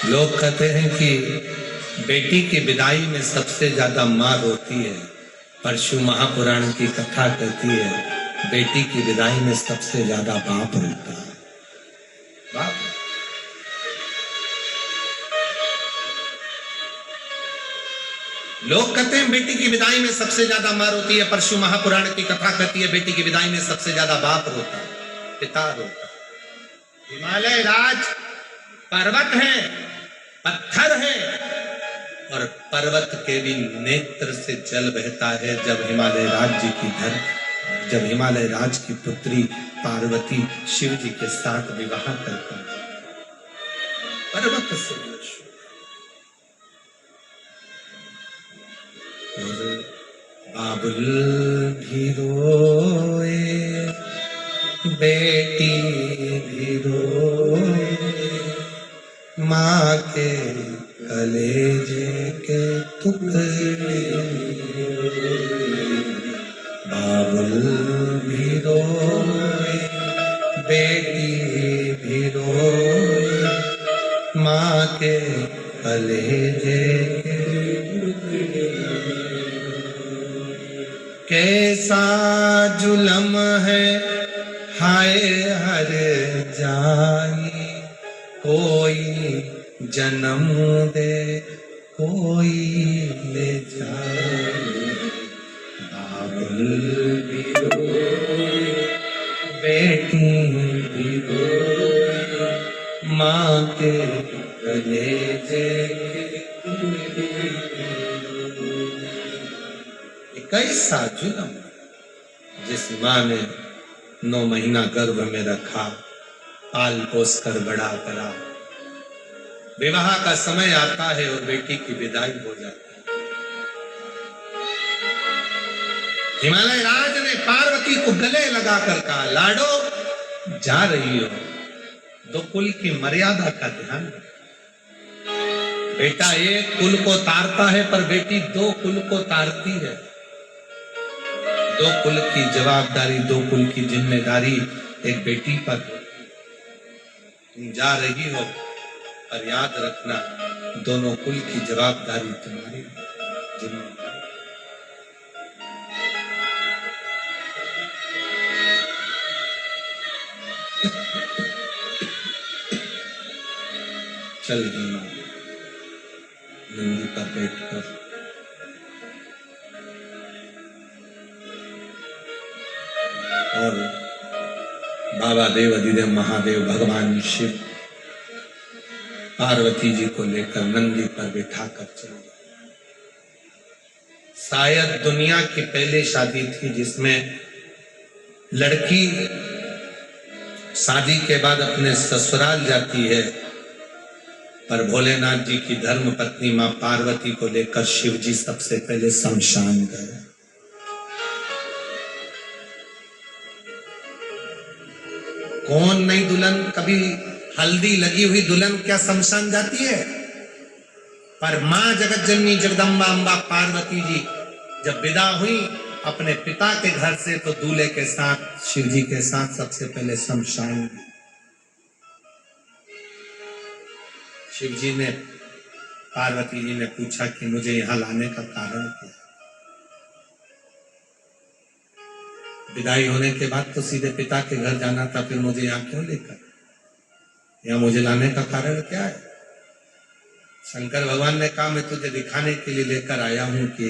लोग कहते हैं कि बेटी की विदाई में सबसे ज्यादा माँ रोती है, पर शिव महापुराण की कथा कहती है बेटी की विदाई में सबसे ज्यादा बाप रोता है। बाप लोग कहते हैं बेटी की विदाई में सबसे ज्यादा माँ रोती है, पर शिव महापुराण की कथा कहती है बेटी की विदाई में सबसे ज्यादा बाप रोता है, पिता रोता है। हिमालय राज पर्वत है, पत्थर है, और पर्वत के भी नेत्र से जल बहता है जब हिमालय राज की पुत्री पार्वती शिव जी के साथ विवाह करता है। पर्वत से बाबुल भी रोए, बेटी भी रोए, माँ के कलेजे के टुकड़े। बाबुल भी रोए, बेटी भी रोए, माँ के कलेजे के टुकड़े। कैसा जुलम है हाय हर जाई, कोई जन्म दे कोई ले जाए। बाबुल भी रोए, बेटी भी रोए, माँ के कलेजे के कैसा जुलम। जिस माँ ने 9 महीना गर्भ में रखा, पाल पोस कर बड़ा करा, विवाह का समय आता है और बेटी की विदाई हो जाती है। हिमालय राज ने पार्वती को गले लगाकर कहा, लाडो जा रही हो, दो कुल की मर्यादा का ध्यान रखो। बेटा एक कुल को तारता है पर बेटी 2 कुल को तारती है। 2 कुल की जवाबदारी, 2 कुल की जिम्मेदारी एक बेटी पर होती है। तुम जा रही हो पर याद रखना दोनों कुल की जवाबदारी तुम्हारी जिम्मेदारी। चल रही मां नंदी पर बैठकर और बाबा देव अधिदेव महादेव भगवान शिव पार्वती जी को लेकर नंदी पर बिठाकर चले गए। शायद दुनिया की पहली शादी थी जिसमें लड़की शादी के बाद अपने ससुराल जाती है, पर भोलेनाथ जी की धर्म पत्नी मां पार्वती को लेकर शिव जी सबसे पहले शमशान गए। कौन नई दुल्हन, कभी हल्दी लगी हुई दुल्हन क्या शमशान जाती है? पर मां जगत जननी जगदम्बा अम्बा पार्वती जी जब विदा हुई अपने पिता के घर से, तो दूल्हे के साथ शिव जी के साथ सबसे पहले शमशान गई। शिव जी ने, पार्वती जी ने पूछा कि मुझे यहां लाने का कारण क्या? विदाई होने के बाद तो सीधे पिता के घर जाना था, फिर मुझे यहाँ क्यों लेकर? यहाँ मुझे लाने का कारण क्या है? शंकर भगवान ने कहा मैं तुझे दिखाने के लिए लेकर आया हूं कि